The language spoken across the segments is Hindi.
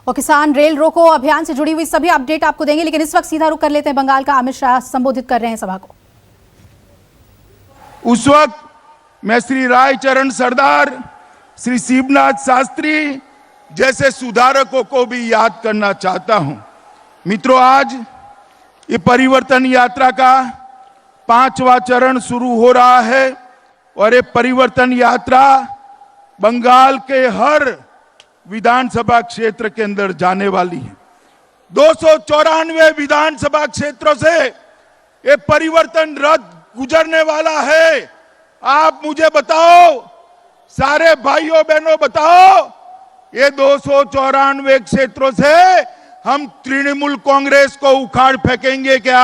और किसान रेल रोको अभियान से जुड़ी हुई सभी अपडेट आपको देंगे, लेकिन इस वक्त सीधा रुख कर लेते हैं बंगाल का। अमित शाह संबोधित कर रहे हैं सभा को। उस वक्त मैं श्री रायचरण सरदार, श्री शिवनाथ शास्त्री जैसे सुधारकों को भी याद करना चाहता हूं। मित्रों, आज ये परिवर्तन यात्रा का 5वां चरण शुरू हो रहा है और ये परिवर्तन यात्रा बंगाल के हर विधानसभा क्षेत्र के अंदर जाने वाली है। 294 विधानसभा क्षेत्रों से ये परिवर्तन रथ गुजरने वाला है। आप मुझे बताओ, सारे भाइयों बहनों बताओ, ये 294 क्षेत्रों से हम तृणमूल कांग्रेस को उखाड़ फेंकेंगे क्या?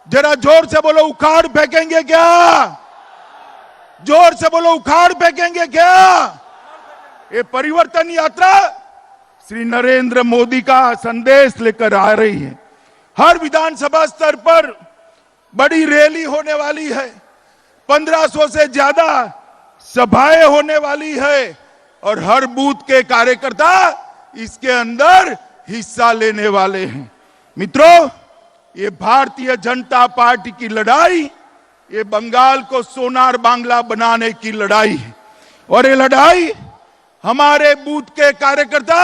जरा जोर से बोलो, उखाड़ फेंकेंगे क्या? जोर से बोलो, उखाड़ फेंकेंगे क्या? ये परिवर्तन यात्रा श्री नरेंद्र मोदी का संदेश लेकर आ रही है। हर विधानसभा स्तर पर बड़ी रैली होने वाली है, 1500 से ज्यादा सभाएं होने वाली है और हर बूथ के कार्यकर्ता इसके अंदर हिस्सा लेने वाले हैं। मित्रों, ये भारतीय जनता पार्टी की लड़ाई, ये बंगाल को सोनार बांग्ला बनाने की लड़ाई है और ये लड़ाई हमारे बूथ के कार्यकर्ता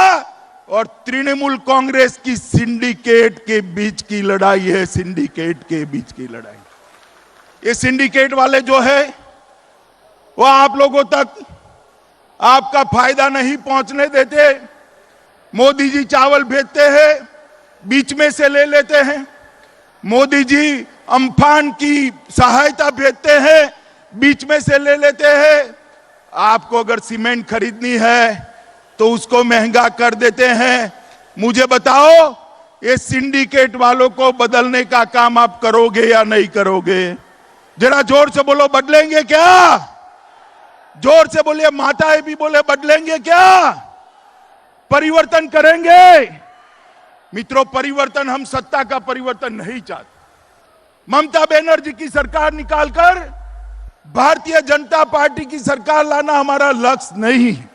और तृणमूल कांग्रेस की सिंडिकेट के बीच की लड़ाई है। सिंडिकेट के बीच की लड़ाई। ये सिंडिकेट वाले जो है वो आप लोगों तक आपका फायदा नहीं पहुंचने देते। मोदी जी चावल भेजते हैं, बीच में से ले लेते हैं। मोदी जी अम्फान की सहायता भेजते हैं, बीच में से ले लेते हैं। आपको अगर सीमेंट खरीदनी है तो उसको महंगा कर देते हैं। मुझे बताओ, ये सिंडिकेट वालों को बदलने का काम आप करोगे या नहीं करोगे? जरा जोर से बोलो, बदलेंगे क्या? जोर से बोलिए, माताएं भी बोले, बदलेंगे क्या? परिवर्तन करेंगे? मित्रों, परिवर्तन, हम सत्ता का परिवर्तन नहीं चाहते। ममता बनर्जी की सरकार निकालकर भारतीय जनता पार्टी की सरकार लाना हमारा लक्ष्य नहीं है।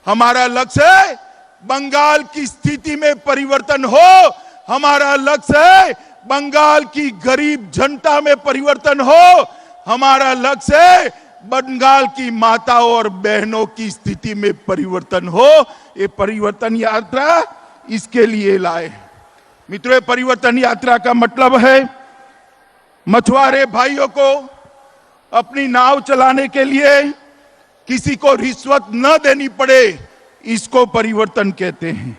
हमारा लक्ष्य है बंगाल की स्थिति में परिवर्तन हो। हमारा लक्ष्य है बंगाल की गरीब जनता में परिवर्तन हो। हमारा लक्ष्य है बंगाल की माताओं और बहनों की स्थिति में परिवर्तन हो। ये परिवर्तन यात्रा इसके लिए लाए। मित्रों, परिवर्तन यात्रा का मतलब है मछुआरे भाइयों को अपनी नाव चलाने के लिए किसी को रिश्वत न देनी पड़े, इसको परिवर्तन कहते हैं।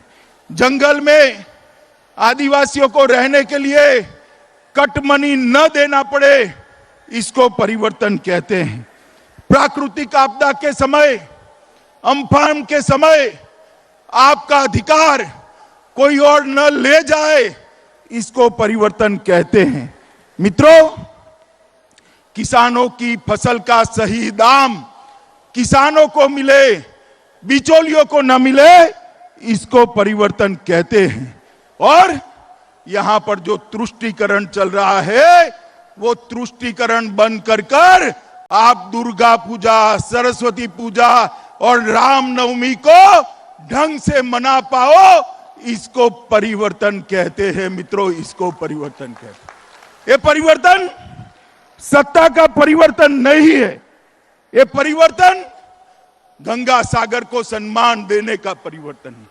जंगल में आदिवासियों को रहने के लिए कटमनी न देना पड़े, इसको परिवर्तन कहते हैं। प्राकृतिक आपदा के समय, अम्फान के समय आपका अधिकार कोई और न ले जाए, इसको परिवर्तन कहते हैं। मित्रों, किसानों की फसल का सही दाम किसानों को मिले, बिचौलियों को न मिले, इसको परिवर्तन कहते हैं। और यहां पर जो तुष्टीकरण चल रहा है, वो तुष्टीकरण बंद कर आप दुर्गा पूजा, सरस्वती पूजा और रामनवमी को ढंग से मना पाओ, इसको परिवर्तन कहते हैं। मित्रों, इसको परिवर्तन कहते हैं। ये परिवर्तन सत्ता का परिवर्तन नहीं है। ये परिवर्तन गंगा सागर को सम्मान देने का परिवर्तन है।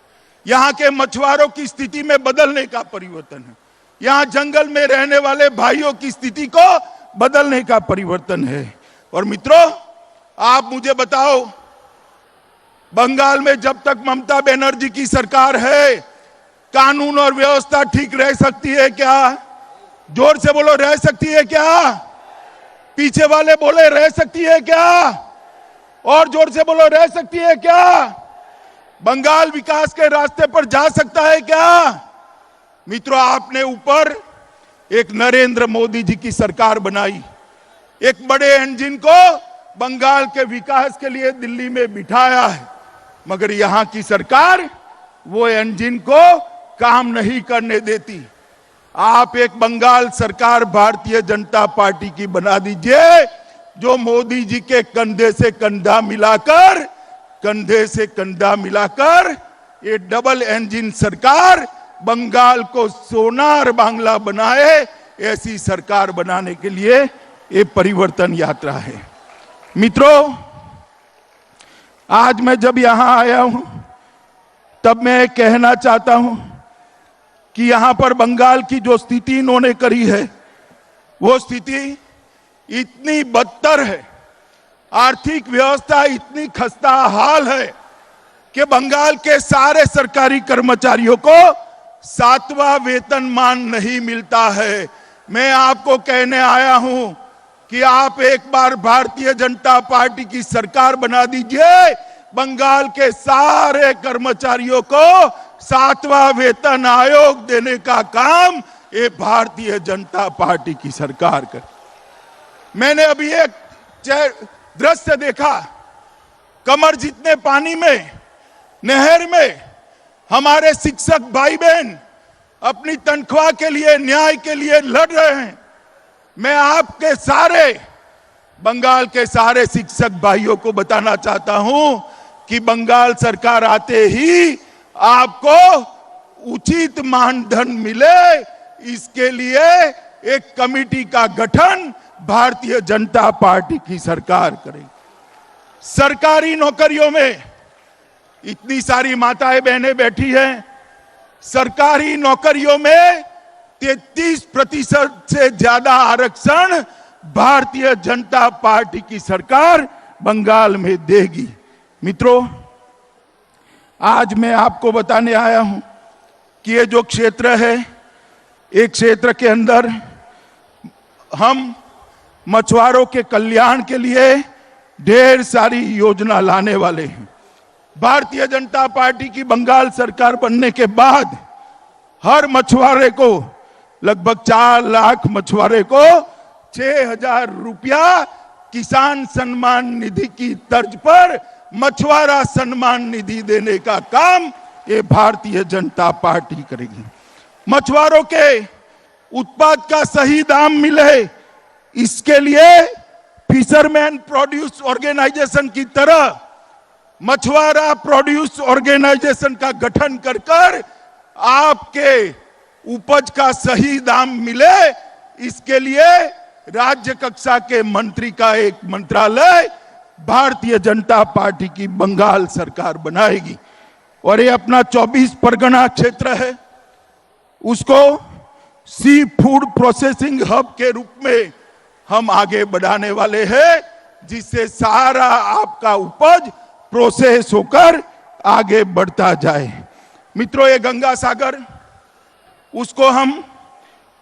यहां के मछुआरों की स्थिति में बदलने का परिवर्तन है। यहां जंगल में रहने वाले भाइयों की स्थिति को बदलने का परिवर्तन है। और मित्रों, आप मुझे बताओ, बंगाल में जब तक ममता बनर्जी की सरकार है, कानून और व्यवस्था ठीक रह सकती है क्या? जोर से बोलो, रह सकती है क्या? पीछे वाले बोले, रह सकती है क्या? और जोर से बोलो, रह सकती है क्या? बंगाल विकास के रास्ते पर जा सकता है क्या? मित्रों, आपने ऊपर एक नरेंद्र मोदी जी की सरकार बनाई, एक बड़े इंजन को बंगाल के विकास के लिए दिल्ली में बिठाया है, मगर यहां की सरकार वो इंजन को काम नहीं करने देती। आप एक बंगाल सरकार भारतीय जनता पार्टी की बना दीजिए, जो मोदी जी के कंधे से कंधा मिलाकर ये डबल इंजन सरकार बंगाल को सोनार बांग्ला बनाए, ऐसी सरकार बनाने के लिए ये परिवर्तन यात्रा है। मित्रों, आज मैं जब यहां आया हूं तब मैं कहना चाहता हूं कि यहां पर बंगाल की जो स्थिति इन्होंने करी है वो स्थिति इतनी बदतर है, आर्थिक व्यवस्था इतनी खस्ता हाल है कि बंगाल के सारे सरकारी कर्मचारियों को 7वां वेतनमान नहीं मिलता है। मैं आपको कहने आया हूं कि आप एक बार भारतीय जनता पार्टी की सरकार बना दीजिए, बंगाल के सारे कर्मचारियों को 7वां वेतन आयोग देने का काम ये भारतीय जनता पार्टी की सरकार कर। मैंने अभी एक दृश्य देखा, कमर जितने पानी में नहर में हमारे शिक्षक भाई बहन अपनी तनख्वाह के लिए, न्याय के लिए लड़ रहे हैं। मैं आपके सारे बंगाल के सारे शिक्षक भाइयों को बताना चाहता हूं कि बंगाल सरकार आते ही आपको उचित मानधन मिले, इसके लिए एक कमेटी का गठन भारतीय जनता पार्टी की सरकार करेगी। सरकारी नौकरियों में इतनी सारी माताएं बहनें बैठी हैं, सरकारी नौकरियों में 33% से ज्यादा आरक्षण भारतीय जनता पार्टी की सरकार बंगाल में देगी। मित्रों, आज मैं आपको बताने आया हूं कि ये जो क्षेत्र है, एक क्षेत्र के अंदर हम मछुआरों के कल्याण के लिए ढेर सारी योजना लाने वाले हैं। भारतीय जनता पार्टी की बंगाल सरकार बनने के बाद हर मछुआरे को, लगभग 4 लाख मछुआरे को 6,000 रुपया किसान सम्मान निधि की तर्ज पर मछुआरा सम्मान निधि देने का काम ये भारतीय जनता पार्टी करेगी। मछुआरों के उत्पाद का सही दाम मिले, इसके लिए फिशरमैन प्रोड्यूस ऑर्गेनाइजेशन की तरह मछुआरा प्रोड्यूस ऑर्गेनाइजेशन का गठन कर कर आपके उपज का सही दाम मिले, इसके लिए राज्य कक्षा के मंत्री का एक मंत्रालय भारतीय जनता पार्टी की बंगाल सरकार बनाएगी। और ये अपना 24 परगना क्षेत्र है, उसको सी फूड प्रोसेसिंग हब के रूप में हम आगे बढ़ाने वाले हैं, जिससे सारा आपका उपज प्रोसेस होकर आगे बढ़ता जाए। मित्रों, ये गंगा सागर, उसको हम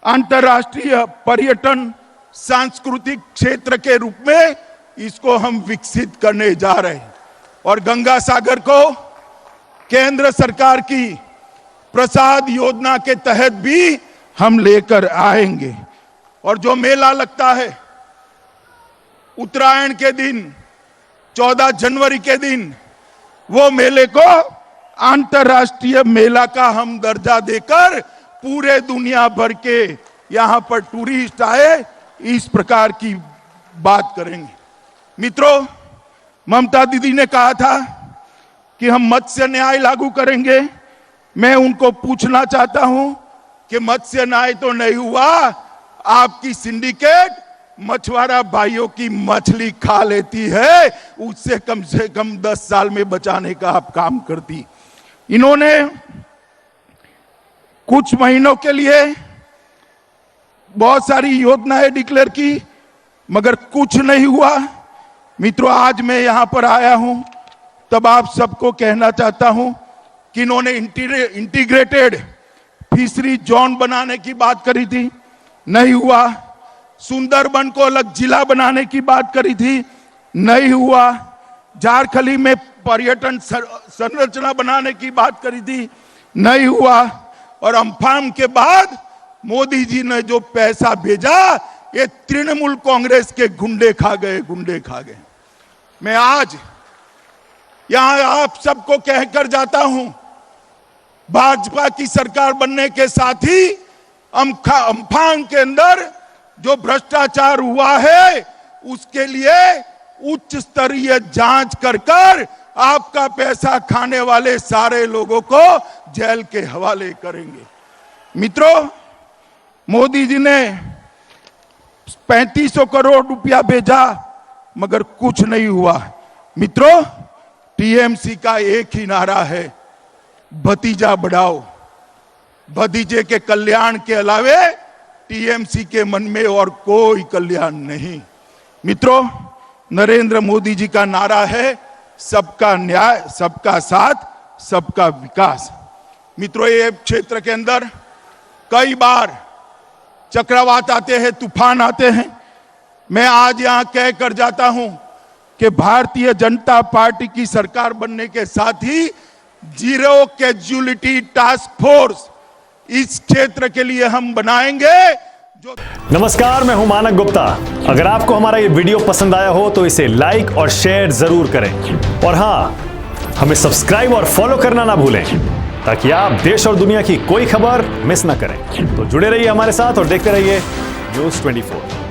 अंतर्राष्ट्रीय पर्यटन सांस्कृतिक क्षेत्र के रूप में इसको हम विकसित करने जा रहे हैं। और गंगा सागर को केंद्र सरकार की प्रसाद योजना के तहत भी हम लेकर आएंगे। और जो मेला लगता है उत्तरायण के दिन, 14 जनवरी के दिन, वो मेले को अंतर्राष्ट्रीय मेला का हम दर्जा देकर पूरे दुनिया भर के यहां पर टूरिस्ट आए, इस प्रकार की बात करेंगे। मित्रों, ममता दीदी ने कहा था कि हम मत्स्य न्याय लागू करेंगे। मैं उनको पूछना चाहता हूं कि मत्स्य न्याय तो नहीं हुआ, आपकी सिंडिकेट मछुआरा भाइयों की मछली खा लेती है, उससे कम 10 साल में बचाने का आप काम करती। इन्होंने कुछ महीनों के लिए बहुत सारी योजनाएं डिक्लेयर की, मगर कुछ नहीं हुआ। मित्रों, आज मैं यहां पर आया हूं तब आप सबको कहना चाहता हूं कि इन्होंने इंटीग्रेटेड फिशरी जोन बनाने की बात करी थी, नहीं हुआ। सुंदरबन को अलग जिला बनाने की बात करी थी, नहीं हुआ। झारखली में पर्यटन संरचना बनाने की बात करी थी, नहीं हुआ। और अम्फान के बाद मोदी जी ने जो पैसा भेजा, ये तृणमूल कांग्रेस के गुंडे खा गए। मैं आज यहां आप सबको कहकर जाता हूं, भाजपा की सरकार बनने के साथ ही अम्फान के अंदर जो भ्रष्टाचार हुआ है, उसके लिए उच्च स्तरीय जांच कर आपका पैसा खाने वाले सारे लोगों को जेल के हवाले करेंगे। मित्रों, मोदी जी ने 3500 करोड़ रुपया भेजा मगर कुछ नहीं हुआ। मित्रों, टीएमसी का एक ही नारा है, भतीजा बढ़ाओ। भतीजे के कल्याण के अलावे टीएमसी के मन में और कोई कल्याण नहीं। मित्रों, नरेंद्र मोदी जी का नारा है सबका न्याय, सबका साथ, सबका विकास। मित्रों, ये क्षेत्र के अंदर कई बार चक्रवात आते हैं, तूफान आते हैं। मैं आज यहां कह कर जाता हूं कि भारतीय जनता पार्टी की सरकार बनने के साथ ही जीरो कैजुअलिटी टास्क फोर्स इस क्षेत्र के लिए हम बनाएंगे। जो नमस्कार, मैं हूं मानक गुप्ता। अगर आपको हमारा ये वीडियो पसंद आया हो तो इसे लाइक और शेयर जरूर करें और हां, हमें सब्सक्राइब और फॉलो करना ना भूलें ताकि आप देश और दुनिया की कोई खबर मिस ना करें। तो जुड़े रहिए हमारे साथ और देखते रहिए न्यूज़ 24।